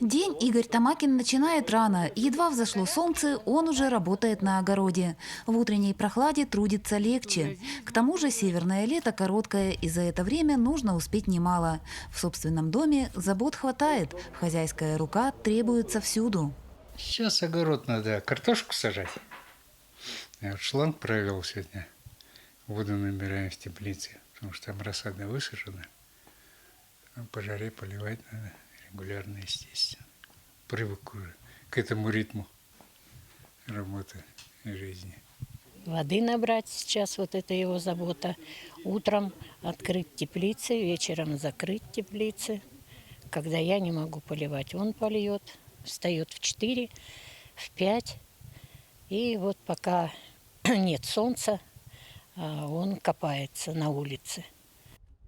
День Игорь Тамакин начинает рано. Едва взошло солнце, он уже работает на огороде. В утренней прохладе трудится легче. К тому же северное лето короткое, и за это время нужно успеть немало. В собственном доме забот хватает, хозяйская рука требуется всюду. Сейчас огород надо картошку сажать. Я вот шланг провел сегодня. Воду набираем в теплице, потому что там рассада высажена. По жаре поливать надо регулярно, естественно. Привык уже к этому ритму работы и жизни. Воды набрать сейчас, вот это его забота. Утром открыть теплицы, вечером закрыть теплицы. Когда я не могу поливать, он польет. Встает в 4, в 5. И вот пока нет солнца, он копается на улице.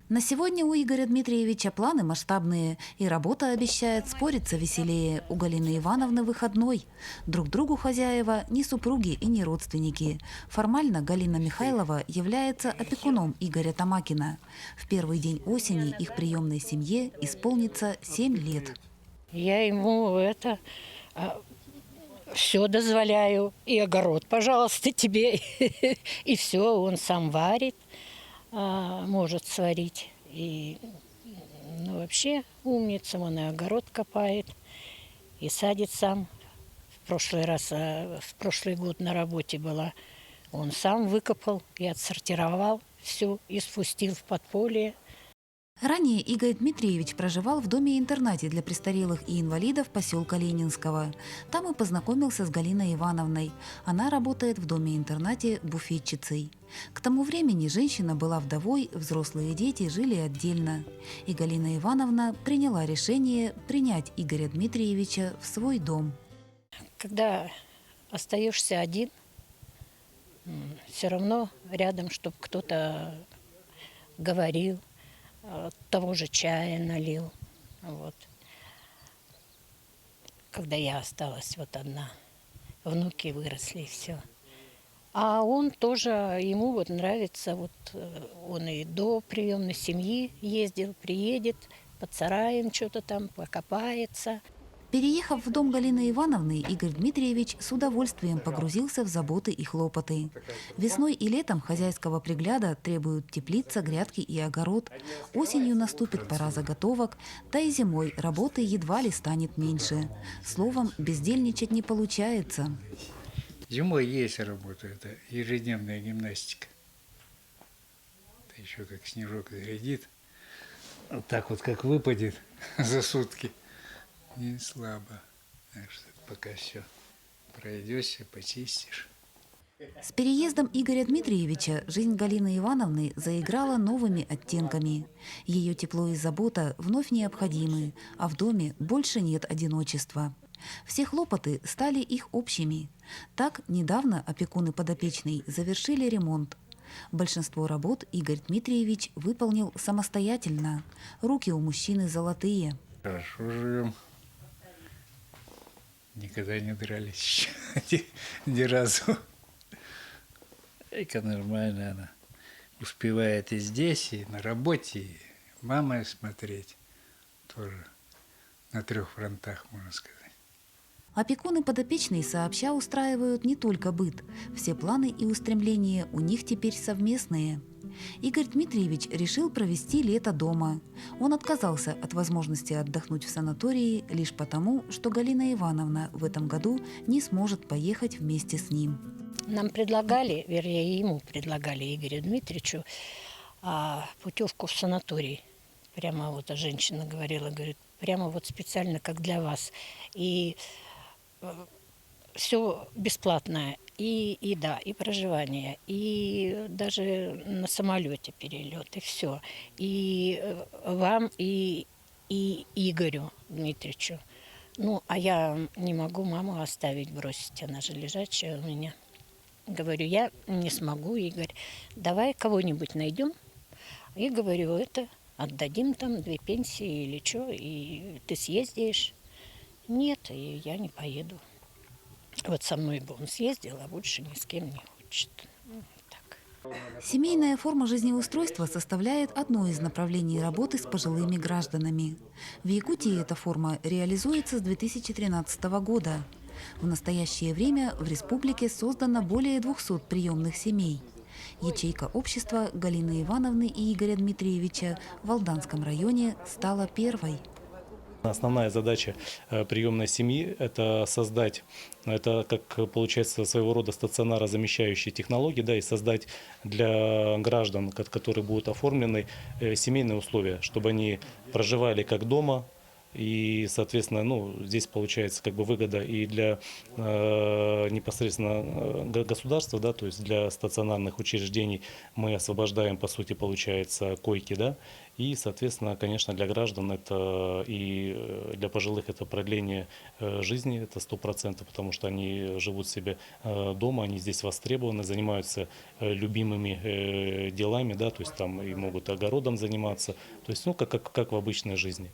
На сегодня у Игоря Дмитриевича планы масштабные, и работа обещает спориться веселее. У Галины Ивановны выходной. Друг другу хозяева не супруги и не родственники. Формально Галина Михайлова является опекуном Игоря Тамакина. В первый день осени их приемной семье исполнится 7 лет. Я ему все дозволяю. И огород, пожалуйста, тебе. И все, он сам варит. Может сварить. И вообще умница, он и огород копает, и садит сам. В прошлый год на работе была. Он сам выкопал и отсортировал все, и спустил в подполье. Ранее Игорь Дмитриевич проживал в доме-интернате для престарелых и инвалидов поселка Ленинского. Там и познакомился с Галиной Ивановной. Она работает в доме-интернате буфетчицей. К тому времени женщина была вдовой, взрослые дети жили отдельно. И Галина Ивановна приняла решение принять Игоря Дмитриевича в свой дом. Когда остаешься один, все равно рядом, чтобы кто-то говорил, того же чая налил. Вот. Когда я осталась вот одна, внуки выросли, и все. А он тоже, ему вот нравится, вот он и до приемной семьи ездил, приедет, под сараем что-то там покопается. Переехав в дом Галины Ивановны, Игорь Дмитриевич с удовольствием погрузился в заботы и хлопоты. Весной и летом хозяйского пригляда требуют теплица, грядки и огород. Осенью наступит пора заготовок, да и зимой работы едва ли станет меньше. Словом, бездельничать не получается. Зимой есть работа, это ежедневная гимнастика. Это еще как снежок зарядит, вот так вот как выпадет за сутки. Не слабо. Так что пока все пройдешься, почистишь. С переездом Игоря Дмитриевича жизнь Галины Ивановны заиграла новыми оттенками. Ее тепло и забота вновь необходимы, а в доме больше нет одиночества. Все хлопоты стали их общими. Так, недавно опекун и подопечный завершили ремонт. Большинство работ Игорь Дмитриевич выполнил самостоятельно. Руки у мужчины золотые. Хорошо живем. Никогда не дрались еще ни разу. Эка нормально она. Успевает и здесь, и на работе, и мамой смотреть. Тоже на 3 фронтах, можно сказать. Опекун и подопечный сообща устраивают не только быт. Все планы и устремления у них теперь совместные. Игорь Дмитриевич решил провести лето дома. Он отказался от возможности отдохнуть в санатории лишь потому, что Галина Ивановна в этом году не сможет поехать вместе с ним. Нам предлагали, вернее, ему предлагали, Игорю Дмитриевичу, путевку в санаторий. Прямо вот женщина говорила, говорит, прямо вот специально как для вас. И все бесплатное. И еда, и проживание, и даже на самолете перелет, и все. И вам, и Игорю Дмитриевичу. Ну, а я не могу маму оставить, бросить, она же лежачая у меня. Говорю, я не смогу, Игорь, давай кого-нибудь найдем. И говорю, это отдадим там 2 пенсии или что, и ты съездишь. Нет, и я не поеду. Вот со мной бы он съездил, а больше ни с кем не хочет. Ну, так. Семейная форма жизнеустройства составляет одно из направлений работы с пожилыми гражданами. В Якутии эта форма реализуется с 2013 года. В настоящее время в республике создано более 200 приемных семей. Ячейка общества Галины Ивановны и Игоря Дмитриевича в Алданском районе стала первой. Основная задача приемной семьи – это создать, это как получается своего рода стационарозамещающие технологии, да, и создать для граждан, которые будут оформлены, семейные условия, чтобы они проживали как дома. И, соответственно, здесь получается как бы выгода и для непосредственно государства, да, то есть для стационарных учреждений мы освобождаем, по сути, получается, койки, да, и, соответственно, конечно, для граждан это и для пожилых это продление жизни, это 100%, потому что они живут себе дома, они здесь востребованы, занимаются любимыми делами, да, то есть там и могут огородом заниматься, то есть, как в обычной жизни.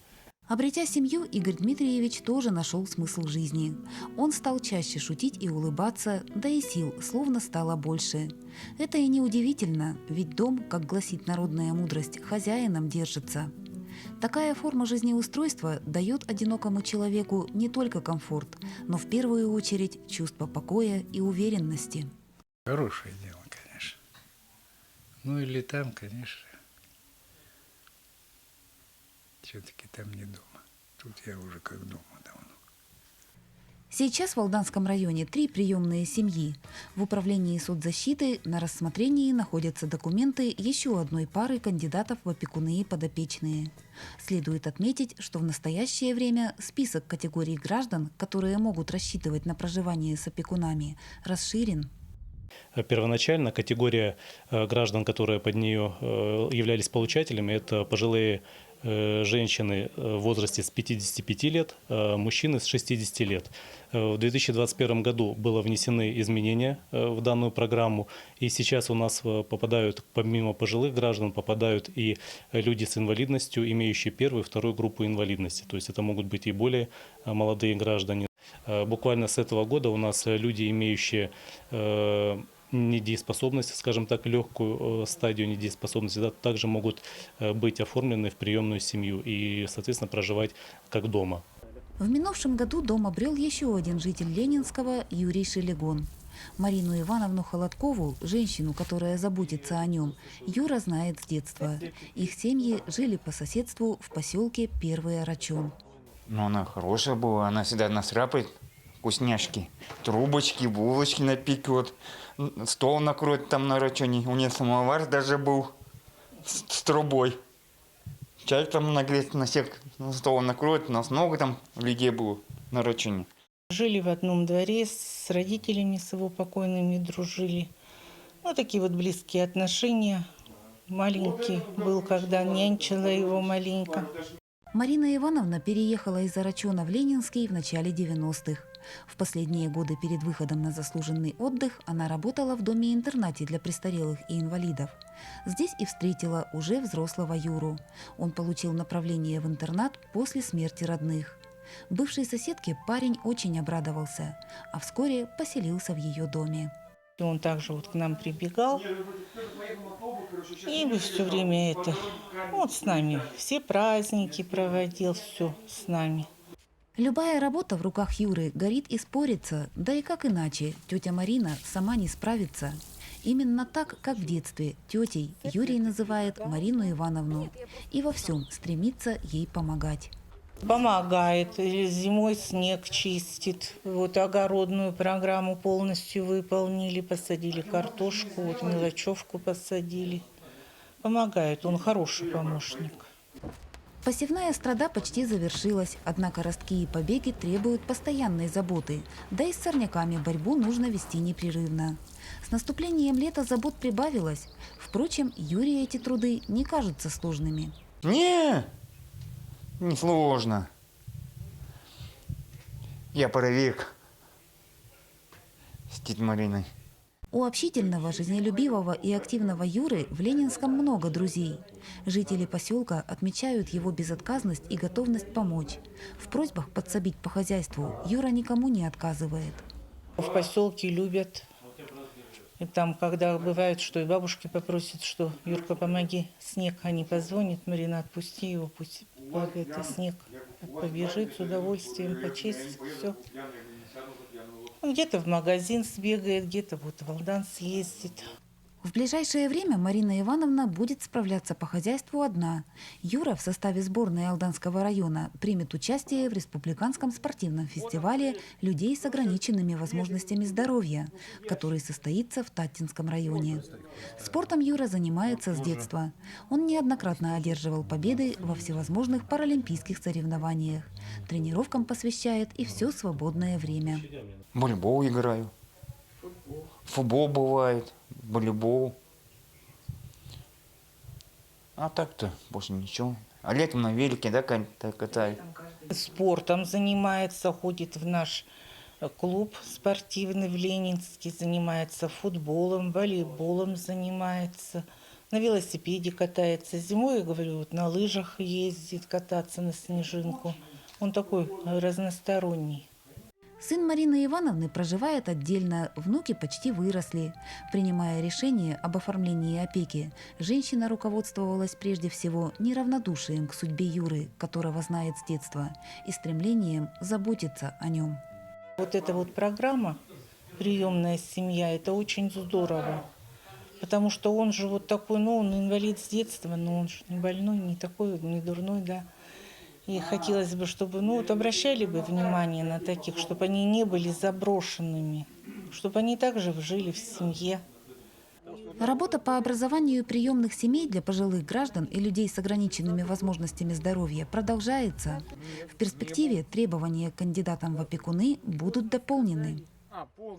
Обретя семью, Игорь Дмитриевич тоже нашел смысл жизни. Он стал чаще шутить и улыбаться, да и сил словно стало больше. Это и неудивительно, ведь дом, как гласит народная мудрость, хозяином держится. Такая форма жизнеустройства дает одинокому человеку не только комфорт, но в первую очередь чувство покоя и уверенности. Хорошее дело, конечно. Ну или там, конечно, все-таки там не дома. Тут я уже как дома давно. Сейчас в Алданском районе 3 приемные семьи. В управлении соцзащиты на рассмотрении находятся документы еще одной пары кандидатов в опекуны и подопечные. Следует отметить, что в настоящее время список категорий граждан, которые могут рассчитывать на проживание с опекунами, расширен. Первоначально категория граждан, которые под нее являлись получателями, это пожилые женщины в возрасте с 55 лет, мужчины с 60 лет. В 2021 году было внесены изменения в данную программу, и сейчас у нас попадают, помимо пожилых граждан, попадают и люди с инвалидностью, имеющие первую и вторую группу инвалидности. То есть это могут быть и более молодые граждане. Буквально с этого года у нас люди, имеющие недееспособность, скажем так, легкую стадию недееспособности, да, также могут быть оформлены в приемную семью и, соответственно, проживать как дома. В минувшем году дом обрел еще один житель Ленинского – Юрий Шелегон. Марину Ивановну Холодкову, женщину, которая заботится о нем, Юра знает с детства. Их семьи жили по соседству в поселке Первый Арачон. Но она хорошая была, она всегда насрапает вкусняшки, трубочки, булочки напекет, стол накроет там на рачоне. У нее самовар даже был с трубой. Чай там нагреть на всех, стол накроет, у нас много там людей было на рачоне. Жили в одном дворе, с родителями с его покойными дружили. Такие вот близкие отношения. Маленький был, когда нянчила его маленько. Марина Ивановна переехала из Арачона в Ленинский в начале 90-х. В последние годы перед выходом на заслуженный отдых она работала в доме-интернате для престарелых и инвалидов. Здесь и встретила уже взрослого Юру. Он получил направление в интернат после смерти родных. Бывшей соседке парень очень обрадовался, а вскоре поселился в ее доме. Он также к нам прибегал и все время с нами. Все праздники проводил, все с нами. Любая работа в руках Юры горит и спорится, да и как иначе, тетя Марина сама не справится. Именно так, как в детстве, тетей Юрий называет Марину Ивановну и во всем стремится ей помогать. Помогает, зимой снег чистит, огородную программу полностью выполнили, посадили картошку, мелочевку посадили. Помогает, он хороший помощник. Посевная страда почти завершилась, однако ростки и побеги требуют постоянной заботы, да и с сорняками борьбу нужно вести непрерывно. С наступлением лета забот прибавилось, впрочем, Юрию эти труды не кажутся сложными. Не сложно. Я паровик с тетей Мариной. У общительного, жизнелюбивого и активного Юры в Ленинском много друзей. Жители поселка отмечают его безотказность и готовность помочь. В просьбах подсобить по хозяйству Юра никому не отказывает. В поселке любят И там, когда бывает, что и бабушки попросят, что Юрка, помоги, снег, они позвонят, Марина, отпусти его, пусть это снег побежит с удовольствием, почистит, все. Он где-то в магазин сбегает, где-то вот в Алдан съездит. В ближайшее время Марина Ивановна будет справляться по хозяйству одна. Юра в составе сборной Алданского района примет участие в республиканском спортивном фестивале людей с ограниченными возможностями здоровья, который состоится в Таттинском районе. Спортом Юра занимается с детства. Он неоднократно одерживал победы во всевозможных паралимпийских соревнованиях. Тренировкам посвящает и все свободное время. В волейбол играю. Футбол бывает, волейбол. А так-то больше ничего. А летом на велике, да, катаю. Спортом занимается, ходит в наш клуб спортивный в Ленинске, занимается футболом, волейболом занимается, на велосипеде катается. Зимой, я говорю, вот на лыжах ездит кататься на снежинку. Он такой разносторонний. Сын Марины Ивановны проживает отдельно, внуки почти выросли. Принимая решение об оформлении опеки, женщина руководствовалась прежде всего неравнодушием к судьбе Юры, которого знает с детства, и стремлением заботиться о нем. Вот эта вот программа «Приемная семья» – это очень здорово. Потому что он же вот такой, ну, он инвалид с детства, но он же не больной, не такой, не дурной, да. И хотелось бы, чтобы, ну, вот обращали бы внимание на таких, чтобы они не были заброшенными, чтобы они также жили в семье. Работа по образованию приемных семей для пожилых граждан и людей с ограниченными возможностями здоровья продолжается. В перспективе требования к кандидатам в опекуны будут дополнены.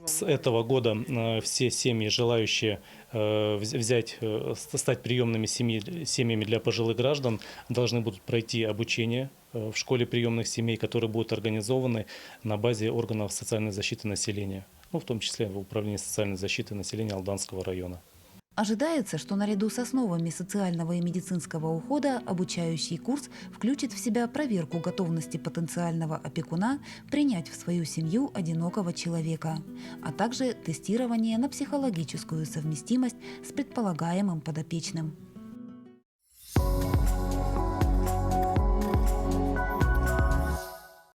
С этого года все семьи, желающие стать приемными семьями для пожилых граждан, должны будут пройти обучение в школе приемных семей, которые будут организованы на базе органов социальной защиты населения, ну, в том числе в Управлении социальной защиты населения Алданского района. Ожидается, что наряду с основами социального и медицинского ухода обучающий курс включит в себя проверку готовности потенциального опекуна принять в свою семью одинокого человека, а также тестирование на психологическую совместимость с предполагаемым подопечным.